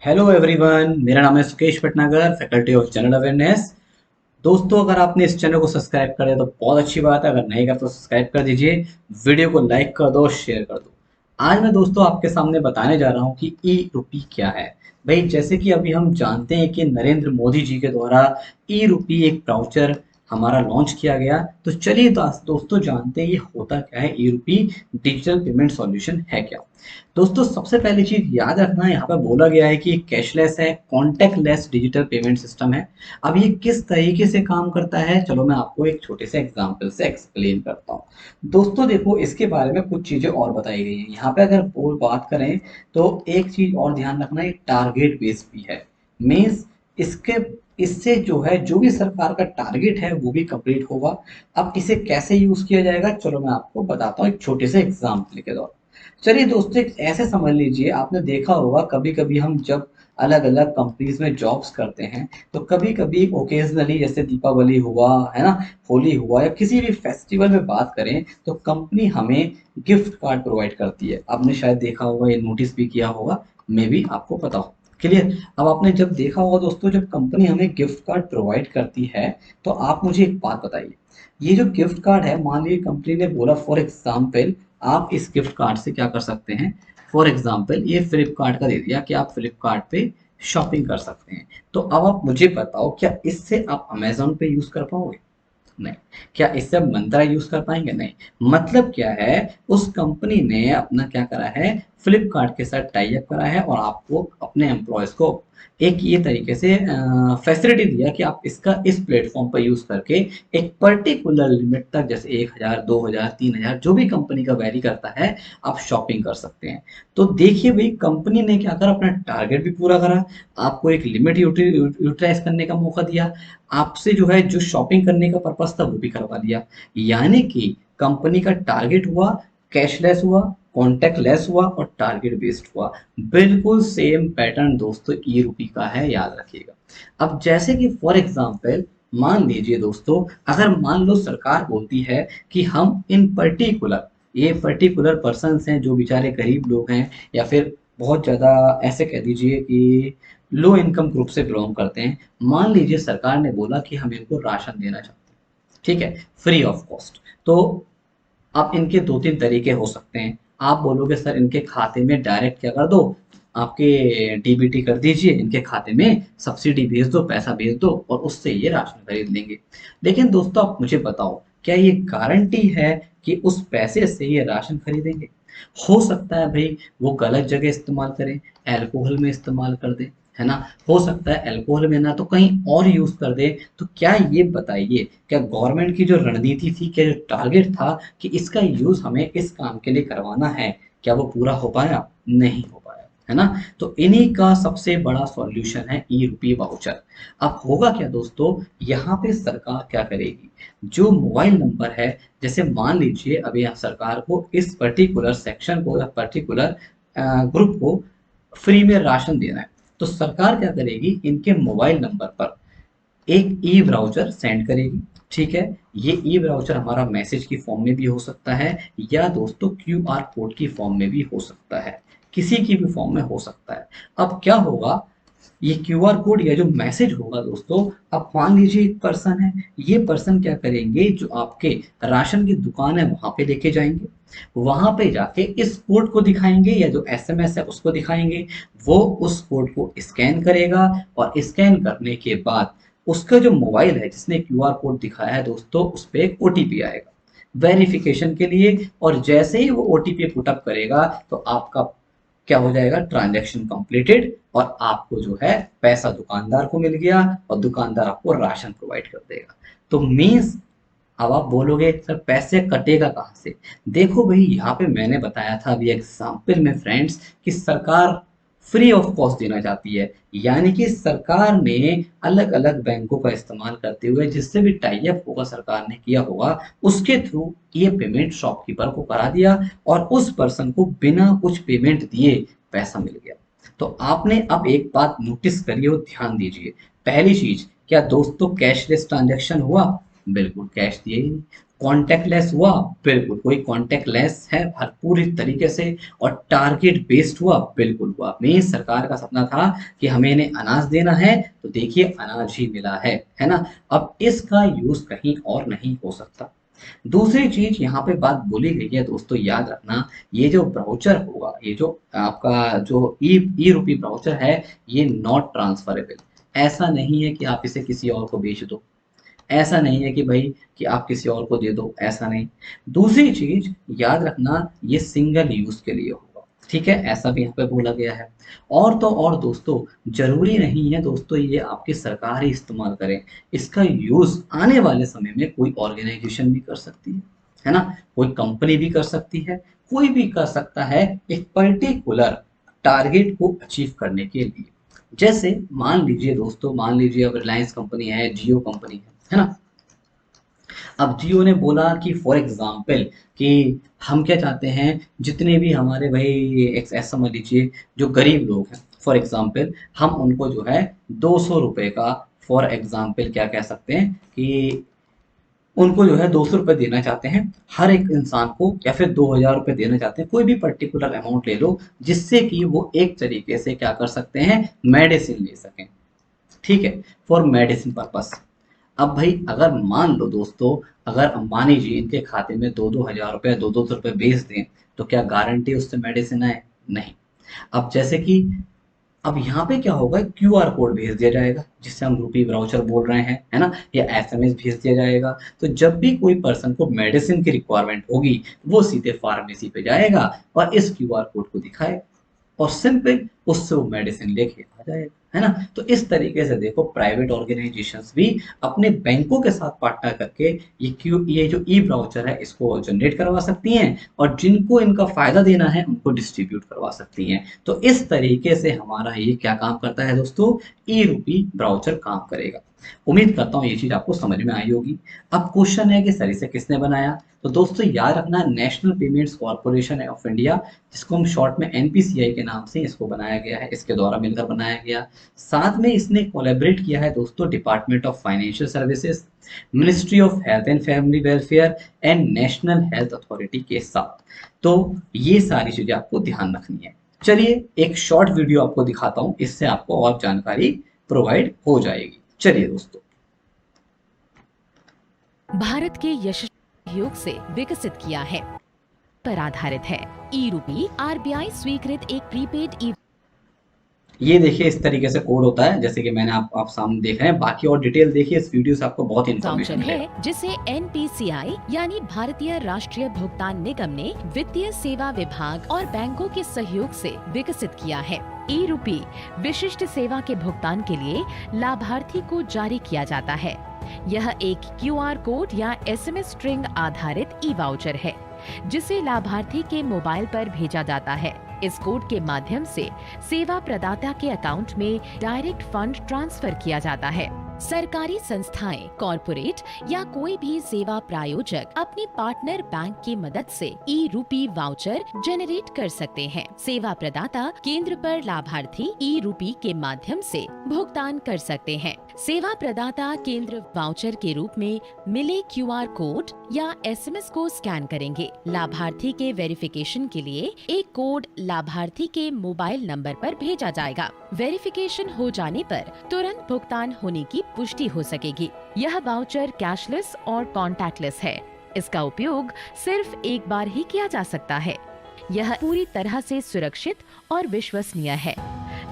Hello everyone, मेरा नाम है Sukesh Bhatnagar, faculty of general awareness. दोस्तों, अगर आपने इस चैनल को सब्सक्राइब कर दिया तो बहुत अच्छी बात है। अगर नहीं कर तो सब्सक्राइब कर दीजिए, वीडियो को लाइक कर दो, शेयर कर दो। आज मैं दोस्तों आपके सामने बताने जा रहा हूँ कि ई रूपी क्या है। भाई, जैसे कि अभी हम जानते हैं कि नरेंद्र मोदी जी के द्वारा ई रूपी एक ब्राउचर हमारा लॉन्च किया गया। तो चलिए दोस्तों जानते हैं ये होता क्या है। ई रूपी डिजिटल पेमेंट सॉल्यूशन है क्या। दोस्तों, सबसे पहली चीज याद रखना, यहाँ पे बोला गया है कि ये कैशलेस है, कॉन्टेक्टलेस डिजिटल पेमेंट सिस्टम है। अब ये किस तरीके से काम करता है, चलो मैं आपको एक छोटे से एग्जांपल से एक्सप्लेन करता हूँ। दोस्तों देखो, इसके बारे में कुछ चीजें और बताई गई हैं यहाँ पे। अगर बोल बात करें तो एक चीज और ध्यान रखना, ये टारगेट बेस्ड भी है। मीन्स इसके इससे जो है, जो भी सरकार का टारगेट है वो भी कंप्लीट होगा। अब इसे कैसे यूज किया जाएगा, चलो मैं आपको बताता हूँ एक छोटे से एग्जाम्पल के द्वारा। चलिए दोस्तों, एक ऐसे समझ लीजिए, आपने देखा होगा कभी कभी हम जब अलग अलग कंपनीज में जॉब्स करते हैं तो कभी कभी ओकेजनली, जैसे दीपावली हुआ है ना, होली हुआ, या किसी भी फेस्टिवल में बात करें तो कंपनी हमें गिफ्ट कार्ड प्रोवाइड करती है। आपने शायद देखा होगा, ये नोटिस भी किया होगा, मे भी आपको पता हो। क्लियर। अब आपने जब देखा होगा दोस्तों, जब कंपनी हमें गिफ्ट कार्ड प्रोवाइड करती है तो आप मुझे एक बात बताइए, ये जो गिफ्ट कार्ड है, मान लीजिए कंपनी ने बोला फॉर एग्जाम्पल आप इस गिफ्ट कार्ड से क्या कर सकते हैं। फॉर एग्जाम्पल ये फ्लिपकार्ट का दे दिया कि आप फ्लिपकार्ट पे शॉपिंग कर सकते हैं। तो अब आप मुझे बताओ, क्या इससे आप अमेजोन पे यूज कर पाओगे? नहीं। क्या इससे आप मंत्रा यूज कर पाएंगे? नहीं। मतलब क्या है, उस कंपनी ने अपना क्या करा है, फ्लिपकार्ट के साथ टाई अप करा है और आपको अपने एम्प्लॉयज को एक ये तरीके से फैसिलिटी दिया कि आप इसका इस प्लेटफॉर्म पर यूज करके एक पर्टिकुलर लिमिट तक, जैसे 1,000, 2,000, 3,000, जो भी कंपनी का वैरी करता है, आप शॉपिंग कर सकते हैं। तो देखिए भाई, कंपनी ने क्या करा, अपना टारगेट भी पूरा करा, आपको एक लिमिट यूटिलाइज करने का मौका दिया, आपसे जो है जो शॉपिंग करने का पर्पस था वो भी करवा दिया। यानी कि कंपनी का टारगेट हुआ, कैशलेस हुआ, कॉन्टेक्टलेस हुआ और टारगेट बेस्ड हुआ। बिल्कुल सेम पैटर्न दोस्तों ई रूपी का है, याद रखिएगा। अब जैसे कि फॉर एग्जांपल मान लीजिए दोस्तों, अगर मान लो सरकार बोलती है कि हम इन पर्टिकुलर, ये पर्टिकुलर पर्सन हैं जो बेचारे गरीब लोग हैं, या फिर बहुत ज़्यादा ऐसे कह दीजिए कि लो इनकम ग्रुप से बिलोंग करते हैं। मान लीजिए सरकार ने बोला कि हम इनको राशन देना चाहते हैं, ठीक है, फ्री ऑफ कॉस्ट। तो अब इनके दो तीन तरीके हो सकते हैं। आप बोलोगे सर इनके खाते में डायरेक्ट क्या कर दो, आपके डीबीटी कर दीजिए, इनके खाते में सब्सिडी भेज दो, पैसा भेज दो और उससे ये राशन खरीद लेंगे। लेकिन दोस्तों आप मुझे बताओ, क्या ये गारंटी है कि उस पैसे से ये राशन खरीदेंगे? हो सकता है भाई वो गलत जगह इस्तेमाल करें, अल्कोहल में इस्तेमाल कर दें, है ना। हो सकता है अल्कोहल में ना तो कहीं और यूज कर दे। तो क्या ये बताइए, क्या गवर्नमेंट की जो रणनीति थी, क्या जो टारगेट था कि इसका यूज हमें इस काम के लिए करवाना है, क्या वो पूरा हो पाया? नहीं हो पाया, है ना। तो इन्हीं का सबसे बड़ा सॉल्यूशन है ई रूपी वाउचर। अब होगा क्या दोस्तों, यहाँ पे सरकार क्या करेगी, जो मोबाइल नंबर है, जैसे मान लीजिए अभी यहाँ सरकार को इस पर्टिकुलर सेक्शन को या पर्टिकुलर ग्रुप को फ्री में राशन देना है, तो सरकार क्या करेगी, इनके मोबाइल नंबर पर एक ई ब्राउज़र सेंड करेगी। ठीक है, ये ई ब्राउज़र हमारा मैसेज की फॉर्म में भी हो सकता है, या दोस्तों क्यूआर कोड की फॉर्म में भी हो सकता है, किसी की भी फॉर्म में हो सकता है। अब क्या होगा, ये क्यूआर कोड या जो मैसेज होगा दोस्तों, अब मान लीजिए एक पर्सन है, ये पर्सन क्या करेंगे, जो आपके राशन की दुकान है वहां पे लेके जाएंगे, वहां पे जाके इस कोड को दिखाएंगे या जो एसएमएस है उसको दिखाएंगे। वो उस कोड को स्कैन करेगा और स्कैन करने के बाद उसका जो मोबाइल है जिसने क्यूआर कोड दिखाया है दोस्तों, उस पर एक ओटीपी आएगा वेरिफिकेशन के लिए। और जैसे ही वो ओटीपी पुटअप करेगा तो आपका क्या हो जाएगा, ट्रांजैक्शन कंप्लीटेड, और आपको जो है पैसा दुकानदार को मिल गया और दुकानदार आपको राशन प्रोवाइड कर देगा। तो मीन्स, अब आप बोलोगे सर पैसे कटेगा कहाँ से। देखो भाई, यहाँ पे मैंने बताया था अभी एग्जाम्पल में फ्रेंड्स, कि सरकार फ्री ऑफ कॉस्ट देना चाहती है। यानी कि सरकार ने अलग अलग बैंकों का इस्तेमाल करते हुए, जिससे भी टाई अप होगा सरकार ने किया होगा, उसके थ्रू ये पेमेंट शॉपकीपर को करा दिया और उस पर्सन को बिना कुछ पेमेंट दिए पैसा मिल गया। तो आपने अब एक बात नोटिस करिए और ध्यान दीजिए। पहली चीज, क्या दोस्तों कैशलेस ट्रांजैक्शन हुआ? बिल्कुल कैश दिए ही नहीं। कॉन्टेक्टलेस हुआ, बिल्कुल कोई कॉन्टेक्टलेस है हर पूरी तरीके से। और टारगेट बेस्ड हुआ, बिल्कुल हुआ। मेन सरकार का सपना था कि हमें इन्हें अनाज देना है, तो देखिए अनाज ही मिला है ना। अब इसका यूज कहीं और नहीं हो सकता। दूसरी चीज यहाँ पे बात बोली गई है दोस्तों, याद रखना, ये जो ब्राउचर होगा, ये जो आपका जो ई ई रूपी ब्राउचर है, ये नॉट ट्रांसफरेबल। ऐसा नहीं है कि आप इसे किसी और को बेच दो, ऐसा नहीं है कि भाई कि आप किसी और को दे दो, ऐसा नहीं। दूसरी चीज याद रखना, ये सिंगल यूज के लिए होगा, ठीक है, ऐसा भी यहाँ पे बोला गया है। और तो और दोस्तों, जरूरी नहीं है दोस्तों ये आपकी सरकार ही इस्तेमाल करे, इसका यूज आने वाले समय में कोई ऑर्गेनाइजेशन भी कर सकती है ना, कोई कंपनी भी कर सकती है, कोई भी कर सकता है एक पर्टिकुलर टारगेट को अचीव करने के लिए। जैसे मान लीजिए दोस्तों, मान लीजिए अब रिलायंस कंपनी है, जियो कंपनी है ना। अब जियो ने बोला कि फॉर एग्जाम्पल कि हम क्या चाहते हैं, जितने भी हमारे भाई ऐसा समझ लीजिए जो गरीब लोग हैं, फॉर एग्जाम्पल हम उनको जो है 200 रुपये का, फॉर एग्जाम्पल क्या कह सकते हैं कि उनको जो है 200 रुपये देना चाहते हैं हर एक इंसान को, या फिर 2000 रुपये देना चाहते हैं, कोई भी पर्टिकुलर अमाउंट ले लो, जिससे कि वो एक तरीके से क्या कर सकते हैं, मेडिसिन ले सकें, ठीक है, फॉर मेडिसिन पर्पस। अब भाई अगर मान लो दोस्तों, अगर अंबानी जी इनके खाते में 2-2 हज़ार रुपये, 200 रुपये भेज दें, तो क्या गारंटी उससे मेडिसिन आए? नहीं। अब जैसे कि अब यहाँ पे क्या होगा, क्यूआर कोड भेज दिया जाएगा, जिससे हम रूपी ब्राउचर बोल रहे हैं, है ना, या एसएमएस भेज दिया जाएगा। तो जब भी कोई पर्सन को मेडिसिन की रिक्वायरमेंट होगी, वो सीधे फार्मेसी पे जाएगा और इस क्यूआर कोड को दिखाएगा, और सिंपल उससे वो मेडिसिन लेके आ जाएगा, है ना। तो इस तरीके से देखो, प्राइवेट ऑर्गेनाइजेशंस भी अपने बैंकों के साथ पार्टनर करके ये जो ई ब्राउचर है इसको जनरेट करवा सकती हैं, और जिनको इनका फायदा देना है उनको डिस्ट्रीब्यूट करवा सकती हैं। तो इस तरीके से हमारा ये क्या काम करता है दोस्तों, ई रूपी ब्राउचर काम करेगा। उम्मीद करता हूँ ये चीज आपको समझ में आई होगी। अब क्वेश्चन है कि सर इसे किसने बनाया, तो दोस्तों याद रखना, national payments corporation of India, जिसको हम शॉर्ट में एनपीसीआई के नाम से इसको बनाया गया है, इसके द्वारा मिलकर बनाया गया। साथ में इसने कोलैबोरेट किया है दोस्तों department of financial services, ministry of health and family welfare and national health authority के साथ। तो ये सारी चीजें आपको ध्यान रखनी है। चलिए एक शॉर्ट वीडियो आपको दिखाता हूँ, इससे आपको और जानकारी प्रोवाइड हो जाएगी। चलिए दोस्तों। भारत के यशस्वी योग से विकसित किया है पर आधारित है। ई रूपी आरबीआई स्वीकृत एक प्रीपेड ई। ये देखिए इस तरीके से कोड होता है, जैसे कि मैंने आप सामने देख रहे हैं। बाकी और डिटेल देखिए इस वीडियो से, आपको बहुत इन्फॉर्मेशन वाउचर मिलेगा। है जिसे एनपीसीआई यानी भारतीय राष्ट्रीय भुगतान निगम ने वित्तीय सेवा विभाग और बैंकों के सहयोग से विकसित किया है। ई रूपी विशिष्ट सेवा के भुगतान के लिए लाभार्थी को जारी किया जाता है। यह एक क्यूआर कोड या एसएमएस स्ट्रिंग आधारित ई वाउचर है जिसे लाभार्थी के मोबाइल पर भेजा जाता है। इस कोड के माध्यम से सेवा प्रदाता के अकाउंट में डायरेक्ट फंड ट्रांसफर किया जाता है। सरकारी संस्थाएं, कॉरपोरेट या कोई भी सेवा प्रायोजक अपने पार्टनर बैंक की मदद से ई रूपी वाउचर जनरेट कर सकते हैं। सेवा प्रदाता केंद्र पर लाभार्थी ई रूपी के माध्यम से भुगतान कर सकते हैं। सेवा प्रदाता केंद्र वाउचर के रूप में मिले क्यूआर कोड या एसएमएस को स्कैन करेंगे। लाभार्थी के वेरिफिकेशन के लिए एक कोड लाभार्थी के मोबाइल नंबर पर भेजा जाएगा। वेरिफिकेशन हो जाने पर तुरंत भुगतान होने की पुष्टि हो सकेगी। यह वाउचर कैशलेस और कॉन्टैक्टलेस है। इसका उपयोग सिर्फ एक बार ही किया जा सकता है। यह पूरी तरह से सुरक्षित और विश्वसनीय है।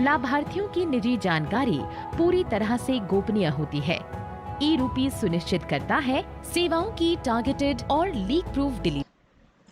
लाभार्थियों की निजी जानकारी पूरी तरह से गोपनीय होती है। ई रूपी सुनिश्चित करता है सेवाओं की टारगेटेड और लीक प्रूफ डिलीवरी।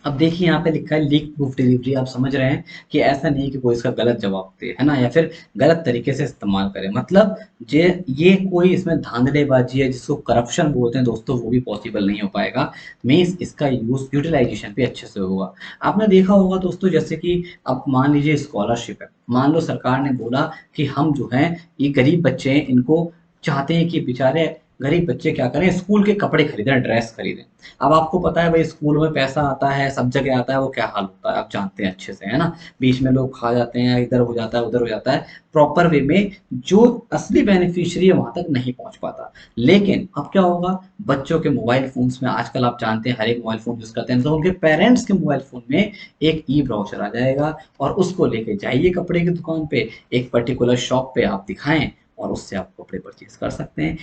अब देखिए यहाँ पे लिखा है लीक प्रूफ डिलीवरी। आप समझ रहे हैं कि ऐसा नहीं कि कोई इसका गलत जवाब दे, है ना, या फिर गलत तरीके से इस्तेमाल करे। मतलब ये कोई इसमें धांधलेबाजी है, जिसको करप्शन बोलते हैं दोस्तों, वो भी पॉसिबल नहीं हो पाएगा। मीन्स इसका यूटिलाइजेशन भी अच्छे से होगा। आपने देखा होगा दोस्तों, जैसे कि अब मान लीजिए स्कॉलरशिप है, मान लो सरकार ने बोला कि हम जो है ये गरीब बच्चे हैं, इनको चाहते हैं कि बेचारे गरीब बच्चे क्या करें, स्कूल के कपड़े खरीदें, ड्रेस खरीदें। अब आपको पता है भाई स्कूल में पैसा आता है, सब जगह आता है, वो क्या हाल होता है आप जानते हैं अच्छे से, है ना? बीच में लोग खा जाते हैं, इधर हो जाता है, उधर हो जाता है, प्रॉपर वे में जो असली बेनिफिशियरी है वहाँ तक नहीं पहुँच पाता। लेकिन अब क्या होगा, बच्चों के मोबाइल फ़ोन्स में आजकल आप जानते हैं हर एक मोबाइल फ़ोन यूज़ करते हैं, तो उनके पेरेंट्स के मोबाइल फ़ोन में एक ई ब्राउज़र आ जाएगा और उसको लेके जाइए कपड़े की दुकान पे, एक पर्टिकुलर शॉप पे आप दिखाएँ और उससे आप कपड़े परचेज़ कर सकते हैं,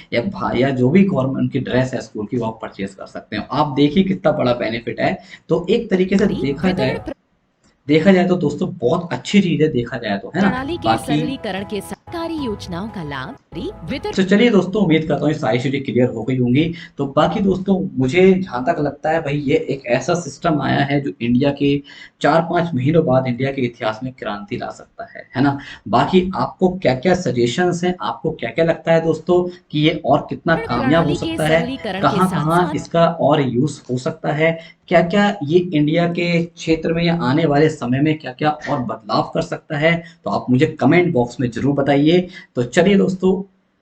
या जो भी गवर्नमेंट की ड्रेस है स्कूल की वो आप परचेज़ कर सकते हैं। आप देखिए कितना बड़ा बेनिफिट है। तो एक तरीके से वितरण देखा जाए तो दोस्तों बहुत अच्छी चीज़ है, देखा जाए तो, है ना? प्रणाली के बाकी सरलीकरण के सरकारी योजनाओं का लाभ वितरण। तो चलिए दोस्तों, उम्मीद करता हूँ ये सारी चीज़ें क्लियर हो गई होंगी। तो बाकी दोस्तों मुझे जहाँ तक लगता है भाई ये एक ऐसा सिस्टम आया है जो इंडिया के 4-5 महीनों बाद इंडिया के इतिहास में क्रांति ला सकता है ना? बाकी आपको क्या-क्या सजेशंस हैं, आपको क्या-क्या लगता है दोस्तों कि ये और कितना कामयाब हो प्रणाली के सकता है? सरलीकरण के साथ कहाँ-कहाँ साथ इसका और यूज़ हो सकता है? क्या-क्या ये इंडिया के क्षेत्र में या आने वाले समय में क्या-क्या और बदलाव कर सकता है? तो आप मुझे कमेंट बॉक्स में ज़रूर बताइए। तो चलिए दोस्तों,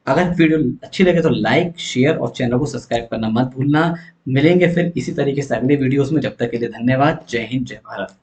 अगर वीडियो अच्छी लगे तो लाइक, शेयर और चैनल को सब्सक्राइब करना मत भूलना। मिलेंगे फिर इसी तरीके से अगले वीडियोज़ में, जब तक के लिए धन्यवाद। जय हिंद, जय भारत।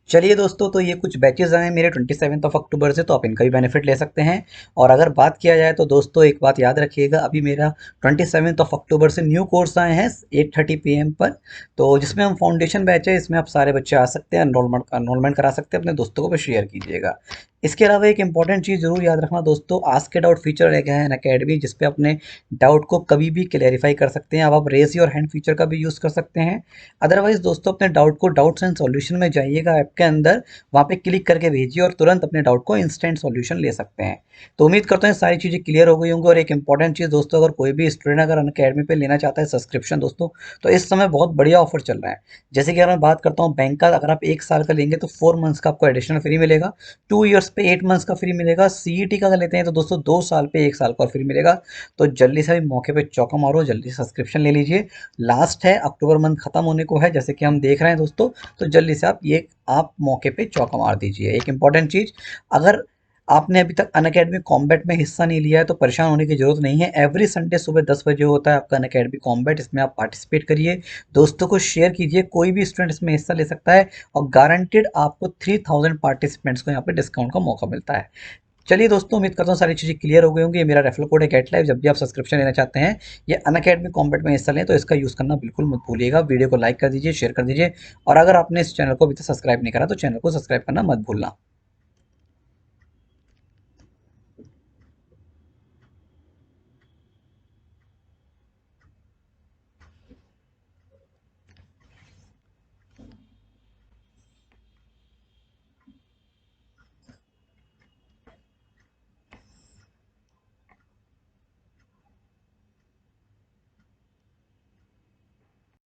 चलिए दोस्तों, तो ये कुछ बैचेज़ आए हैं मेरे 27 अक्टूबर से, तो आप इनका भी बेनिफिट ले सकते हैं। और अगर बात किया जाए तो दोस्तों एक बात याद रखिएगा, अभी मेरा 27 अक्टूबर से न्यू कोर्स आए हैं 8:30 PM पर, तो जिसमें हम फाउंडेशन बैच है, इसमें आप सारे बच्चे आ सकते हैं, एनरोलमेंट करा सकते हैं, अपने दोस्तों को भी शेयर कीजिएगा। इसके अलावा एक इंपॉर्टेंट चीज़ ज़रूर याद रखना दोस्तों, आस्क ए डाउट फीचर रह गया है अनअकैडमी, जिस पे अपने डाउट को कभी भी क्लेरिफाई कर सकते हैं। अब आप रेज़ योर हैंड फीचर का भी यूज़ कर सकते हैं। अदरवाइज़ दोस्तों अपने डाउट को डाउट्स एंड सॉल्यूशन में जाइएगा ऐप के अंदर, वहाँ पे क्लिक करके भेजिए और तुरंत अपने डाउट को इंस्टेंट सॉल्यूशन ले सकते हैं। तो उम्मीद करते हैं सारी चीज़ें क्लियर हो गई होंगी। और एक इंपॉर्टेंट चीज़ दोस्तों, अगर कोई भी स्टूडेंट अगर अनअकैडमी पे लेना चाहता है सब्सक्रिप्शन दोस्तों, तो इस समय बहुत बढ़िया ऑफर चल रहा है। जैसे कि अगर मैं बात करता हूँ बैंक का, अगर आप 1 साल का लेंगे तो 4 मंथ्स का आपको एडिशनल फ्री मिलेगा, 2 ईयर्स पे 8 मंथ्स का फ्री मिलेगा, सीईटी का अगर लेते हैं तो दोस्तों 2 साल पे 1 साल का फ्री मिलेगा। तो जल्दी से अभी मौके पे चौका मारो, जल्दी सब्सक्रिप्शन ले लीजिए। लास्ट है, अक्टूबर मंथ खत्म होने को है जैसे कि हम देख रहे हैं दोस्तों, तो जल्दी से आप मौके पे चौका मार दीजिए। एक इंपॉर्टेंट चीज़, अगर आपने अभी तक अनअकैडमी कॉम्बैट में हिस्सा नहीं लिया है तो परेशान होने की ज़रूरत नहीं है। एवरी संडे सुबह 10 बजे होता है आपका अनअकैडमी कॉम्बैट, इसमें आप पार्टिसिपेट करिए, दोस्तों को शेयर कीजिए, कोई भी स्टूडेंट इसमें हिस्सा ले सकता है और गारंटेड आपको 3000 पार्टिसिपेंट्स को यहाँ पे डिस्काउंट का मौका मिलता है। चलिए दोस्तों, उम्मीद करता हूँ सारी चीज़ें क्लियर हो गई होंगी। ये मेरा रेफरल कोड है गेट लाइव, जब भी आप सब्सक्रिप्शन लेना चाहते हैं या अनअकैडमी कॉम्बैट में हिस्सा लें तो इसका यूज़ करना बिल्कुल मत भूलिएगा। वीडियो को लाइक कर दीजिए, शेयर कर दीजिए और अगर आपने इस चैनल को अभी तक सब्सक्राइब नहीं करा तो चैनल को सब्सक्राइब करना मत भूलना।